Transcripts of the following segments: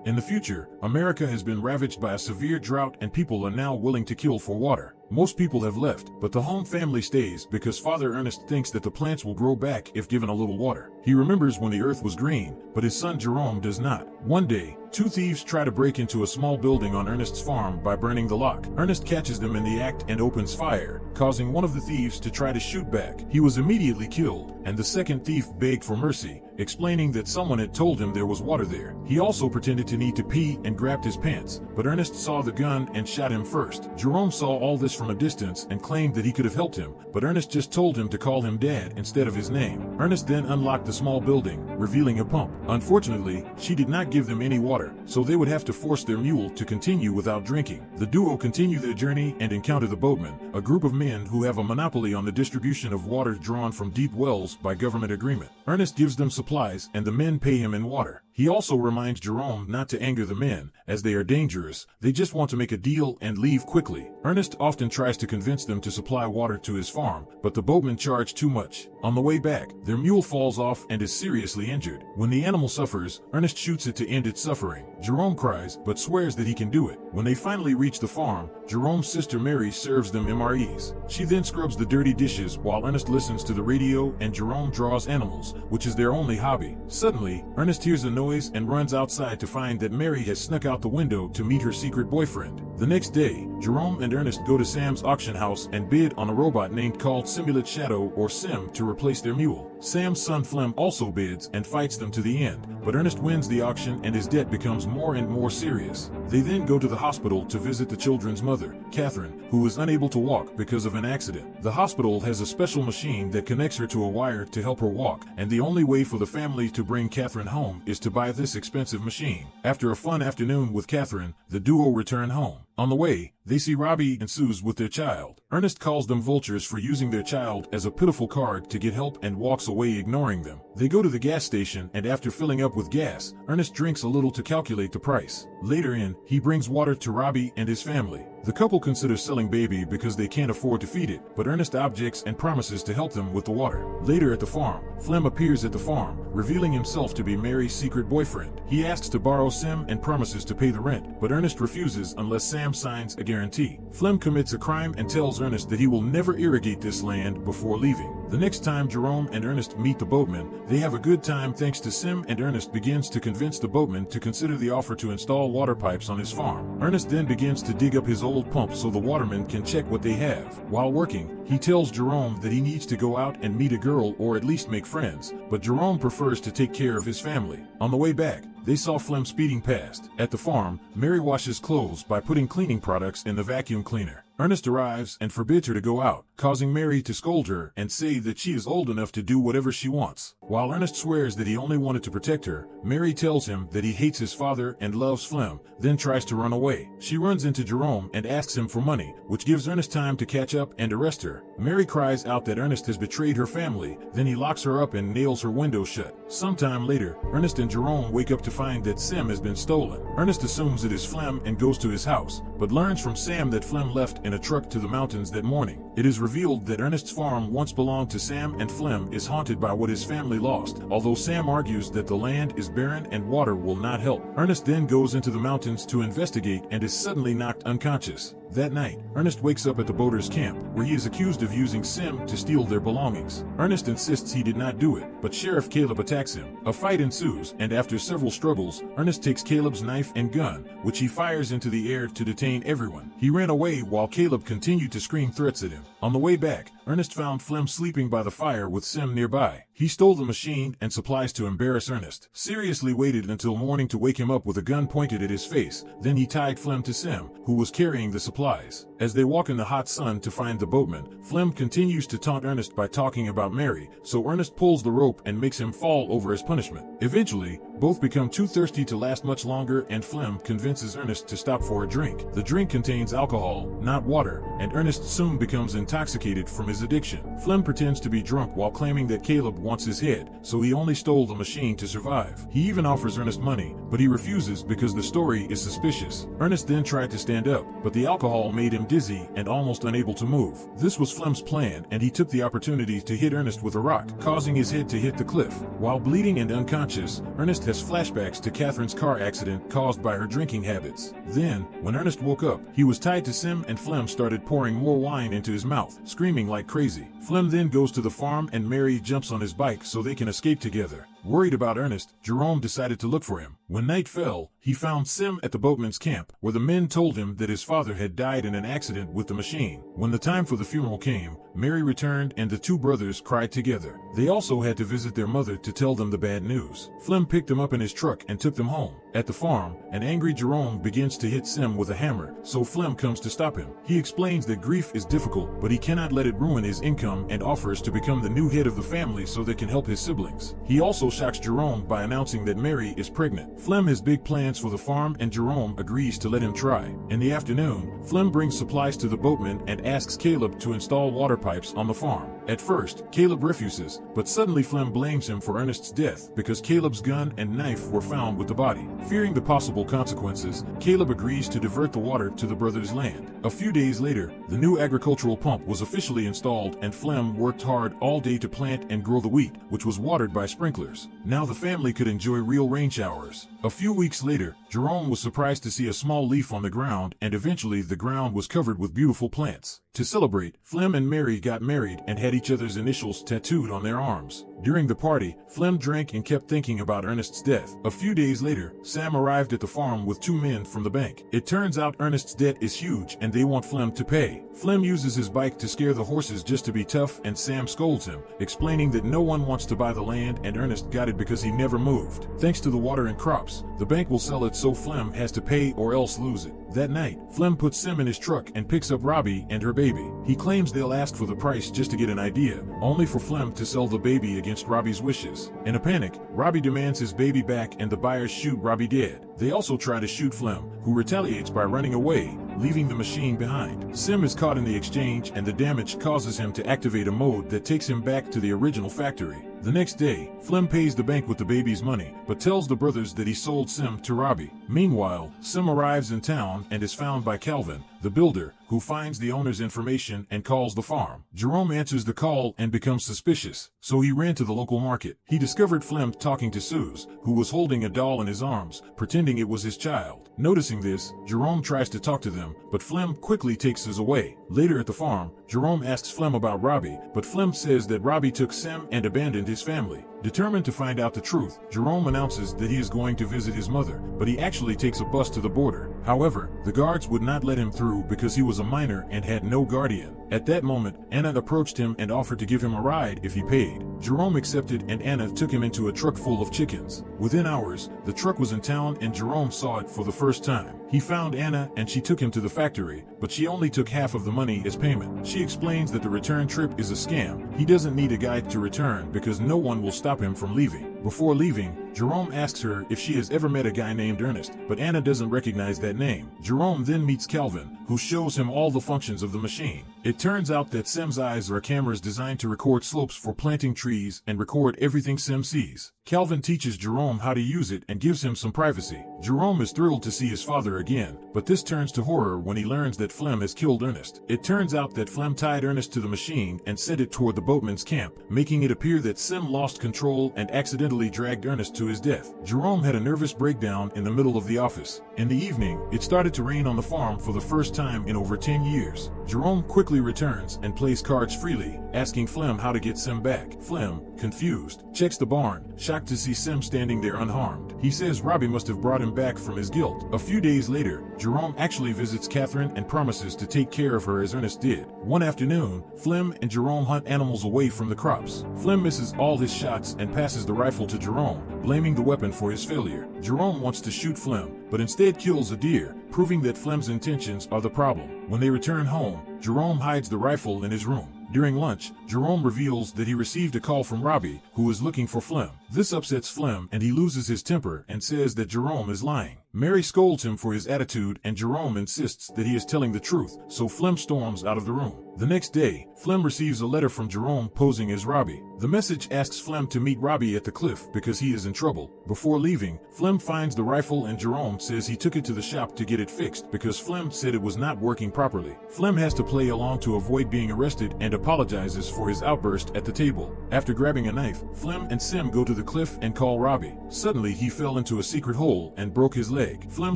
In the future, America has been ravaged by a severe drought and people are now willing to kill for water. Most people have left, but the home family stays because Father Ernest thinks that the plants will grow back if given a little water. He remembers when the earth was green, but his son Jerome does not. One day, two thieves try to break into a small building on Ernest's farm by burning the lock. Ernest catches them in the act and opens fire, causing one of the thieves to try to shoot back. He was immediately killed, and the second thief begged for mercy, explaining that someone had told him there was water there. He also pretended to need to pee and grabbed his pants, but Ernest saw the gun and shot him first. Jerome saw all this from a distance and claimed that he could have helped him, but Ernest just told him to call him Dad instead of his name. Ernest then unlocked the small building, revealing a pump. Unfortunately, she did not give them any water, so they would have to force their mule to continue without drinking. The duo continue their journey and encounter the boatmen, a group of men who have a monopoly on the distribution of water drawn from deep wells by government agreement. Ernest gives them supplies and the men pay him in water. He also reminds Jerome not to anger the men, as they are dangerous. They just want to make a deal and leave quickly. Ernest often tries to convince them to supply water to his farm, but the boatmen charge too much. On the way back, their mule falls off and is seriously injured. When the animal suffers, Ernest shoots it to end its suffering. Jerome cries, but swears that he can do it. When they finally reach the farm, Jerome's sister Mary serves them MREs. She then scrubs the dirty dishes while Ernest listens to the radio and Jerome draws animals, which is their only hobby. Suddenly, Ernest hears a noise and runs outside to find that Mary has snuck out the window to meet her secret boyfriend. The next day, Jerome and Ernest go to Sam's auction house and bid on a robot named called Simulate Shadow or Sim to replace their mule. Sam's son Flem also bids and fights them to the end, but Ernest wins the auction and his debt becomes more and more serious. They then go to the hospital to visit the children's mother, Catherine, who is unable to walk because of an accident. The hospital has a special machine that connects her to a wire to help her walk, and the only way for the family to bring Catherine home is to buy this expensive machine. After a fun afternoon with Catherine, the duo return home. On the way, they see Robbie and Suze with their child. Ernest calls them vultures for using their child as a pitiful card to get help and walks away ignoring them. They go to the gas station and after filling up with gas, Ernest drinks a little to calculate the price. Later in, he brings water to Robbie and his family. The couple considers selling Baby because they can't afford to feed it, but Ernest objects and promises to help them with the water. Later at the farm, Flem appears at the farm, revealing himself to be Mary's secret boyfriend. He asks to borrow Sim and promises to pay the rent, but Ernest refuses unless Sam signs a guarantee. Flem commits a crime and tells Ernest that he will never irrigate this land before leaving. The next time Jerome and Ernest meet the boatmen, they have a good time thanks to Sim, and Ernest begins to convince the boatmen to consider the offer to install water pipes on his farm. Ernest then begins to dig up his old pump so the watermen can check what they have. While working, he tells Jerome that he needs to go out and meet a girl or at least make friends, but Jerome prefers to take care of his family. On the way back, they saw Flem speeding past. At the farm, Mary washes clothes by putting cleaning products in the vacuum cleaner. Ernest arrives and forbids her to go out, causing Mary to scold her and say that she is old enough to do whatever she wants. While Ernest swears that he only wanted to protect her, Mary tells him that he hates his father and loves Flem, then tries to run away. She runs into Jerome and asks him for money, which gives Ernest time to catch up and arrest her. Mary cries out that Ernest has betrayed her family, then he locks her up and nails her window shut. Sometime later, Ernest and Jerome wake up to find that Sim has been stolen. Ernest assumes it is Flem and goes to his house, but learns from Sam that Flem left in a truck to the mountains that morning. It is revealed that Ernest's farm once belonged to Sam and Flem is haunted by what his family lost, although Sam argues that the land is barren and water will not help. Ernest then goes into the mountains to investigate and is suddenly knocked unconscious. That night, Ernest wakes up at the boaters' camp, where he is accused of using Sim to steal their belongings. Ernest insists he did not do it, but Sheriff Caleb attacks him. A fight ensues, and after several struggles, Ernest takes Caleb's knife and gun, which he fires into the air to detain everyone. He ran away while Caleb continued to scream threats at him. On the way back, Ernest found Flem sleeping by the fire with Sim nearby. He stole the machine and supplies to embarrass Ernest. Seriously waited until morning to wake him up with a gun pointed at his face. Then he tied Flem to Sim, who was carrying the supplies. As they walk in the hot sun to find the boatman, Flem continues to taunt Ernest by talking about Mary, so Ernest pulls the rope and makes him fall over as punishment. Eventually, both become too thirsty to last much longer and Flem convinces Ernest to stop for a drink. The drink contains alcohol, not water, and Ernest soon becomes intoxicated from his addiction. Flem pretends to be drunk while claiming that Caleb wants his head, so he only stole the machine to survive. He even offers Ernest money, but he refuses because the story is suspicious. Ernest then tried to stand up, but the alcohol alcohol made him dizzy and almost unable to move. This was Flem's plan, and he took the opportunity to hit Ernest with a rock, causing his head to hit the cliff. While bleeding and unconscious, Ernest has flashbacks to Catherine's car accident caused by her drinking habits. Then, when Ernest woke up, he was tied to Sim, and Flem started pouring more wine into his mouth, screaming like crazy. Flem then goes to the farm, and Mary jumps on his bike so they can escape together. Worried about Ernest, Jerome decided to look for him. When night fell, he found Sim at the boatman's camp, where the men told him that his father had died in an accident with the machine. When the time for the funeral came, Mary returned and the two brothers cried together. They also had to visit their mother to tell them the bad news. Flem picked them up in his truck and took them home. At the farm, an angry Jerome begins to hit Sim with a hammer, so Flem comes to stop him. He explains that grief is difficult, but he cannot let it ruin his income, and offers to become the new head of the family so they can help his siblings. He also shocks Jerome by announcing that Mary is pregnant. Flem has big plans for the farm, and Jerome agrees to let him try. In the afternoon, Flem brings supplies to the boatman and asks Caleb to install water pipes on the farm. At first, Caleb refuses, but suddenly Flem blames him for Ernest's death because Caleb's gun and knife were found with the body. Fearing the possible consequences, Caleb agrees to divert the water to the brothers' land. A few days later, the new agricultural pump was officially installed, and Flem worked hard all day to plant and grow the wheat, which was watered by sprinklers. Now the family could enjoy real rain showers. A few weeks later, Jerome was surprised to see a small leaf on the ground, and eventually the ground was covered with beautiful plants. To celebrate, Flem and Mary got married and had each other's initials tattooed on their arms. During the party, Flem drank and kept thinking about Ernest's death. A few days later, Sam arrived at the farm with two men from the bank. It turns out Ernest's debt is huge and they want Flem to pay. Flem uses his bike to scare the horses just to be tough, and Sam scolds him, explaining that no one wants to buy the land and Ernest got it because he never moved. Thanks to the water and crops, the bank will sell it, so Flem has to pay or else lose it. That night, Flem puts Sim in his truck and picks up Robbie and her baby. He claims they'll ask for the price just to get an idea, only for Flem to sell the baby against Robbie's wishes. In a panic, Robbie demands his baby back and the buyers shoot Robbie dead. They also try to shoot Flem, who retaliates by running away, leaving the machine behind. Sim is caught in the exchange, and the damage causes him to activate a mode that takes him back to the original factory. The next day, Flem pays the bank with the baby's money, but tells the brothers that he sold Sim to Robbie. Meanwhile, Sim arrives in town and is found by Calvin, the builder, who finds the owner's information and calls the farm. Jerome answers the call and becomes suspicious, so he ran to the local market. He discovered Flem talking to Suze, who was holding a doll in his arms, pretending it was his child. Noticing this, Jerome tries to talk to them, but Flem quickly takes Suze away. Later at the farm, Jerome asks Flem about Robbie, but Flem says that Robbie took Sim and abandoned his family. Determined to find out the truth, Jerome announces that he is going to visit his mother, but he actually takes a bus to the border. However, the guards would not let him through because he was a minor and had no guardian. At that moment, Anna approached him and offered to give him a ride if he paid. Jerome accepted, and Anna took him into a truck full of chickens. Within hours, the truck was in town and Jerome saw it for the first time. He found Anna and she took him to the factory, but she only took half of the money as payment. She explains that the return trip is a scam. He doesn't need a guide to return because no one will stop him from leaving. Before leaving, Jerome asks her if she has ever met a guy named Ernest, but Anna doesn't recognize that name. Jerome then meets Calvin, who shows him all the functions of the machine. It turns out that Sim's eyes are cameras designed to record slopes for planting trees and record everything Sim sees. Calvin teaches Jerome how to use it and gives him some privacy. Jerome is thrilled to see his father again, but this turns to horror when he learns that Flem has killed Ernest. It turns out that Flem tied Ernest to the machine and sent it toward the boatman's camp, making it appear that Sim lost control and accidentally dragged Ernest to his death. Jerome had a nervous breakdown in the middle of the office. In the evening, it started to rain on the farm for the first time in over 10 years. Jerome quickly returns and plays cards freely, asking Flem how to get Sim back. Flem, confused, checks the barn, shocked to see Sim standing there unharmed. He says Robbie must have brought him back from his guilt. A few days later, Jerome actually visits Catherine and promises to take care of her as Ernest did. One afternoon, Flem and Jerome hunt animals away from the crops. Flem misses all his shots and passes the rifle to Jerome, blaming the weapon for his failure. Jerome wants to shoot Flem, but instead kills a deer, proving that Flem's intentions are the problem. When they return home, Jerome hides the rifle in his room. During lunch, Jerome reveals that he received a call from Robbie, who is looking for Flem. This upsets Flem and he loses his temper and says that Jerome is lying. Mary scolds him for his attitude and Jerome insists that he is telling the truth, so Flem storms out of the room. The next day, Flem receives a letter from Jerome posing as Robbie. The message asks Flem to meet Robbie at the cliff because he is in trouble. Before leaving, Flem finds the rifle and Jerome says he took it to the shop to get it fixed because Flem said it was not working properly. Flem has to play along to avoid being arrested and apologizes for his outburst at the table. After grabbing a knife, Flem and Sim go to the cliff and call Robbie. Suddenly, he fell into a secret hole and broke his leg. Flem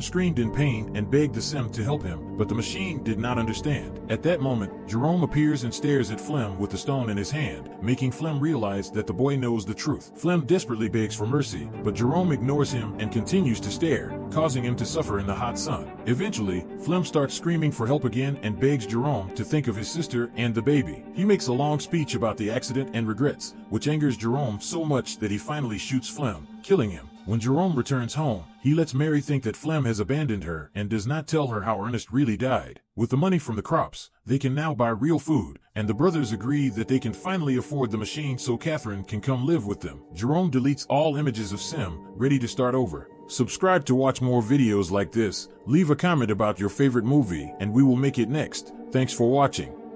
screamed in pain and begged the Sim to help him, but the machine did not understand. At that moment, Jerome appears and stares at Flem with the stone in his hand, making Flem realize that the boy knows the truth. Flem desperately begs for mercy, but Jerome ignores him and continues to stare, causing him to suffer in the hot sun. Eventually, Flem starts screaming for help again and begs Jerome to think of his sister and the baby. He makes a long speech about the accident and regrets, which angers Jerome so much that he finally shoots Flem, killing him. When Jerome returns home, he lets Mary think that Flem has abandoned her and does not tell her how Ernest really died. With the money from the crops, they can now buy real food, and the brothers agree that they can finally afford the machine so Catherine can come live with them. Jerome deletes all images of Sim, ready to start over. Subscribe to watch more videos like this, leave a comment about your favorite movie, and we will make it next. Thanks for watching.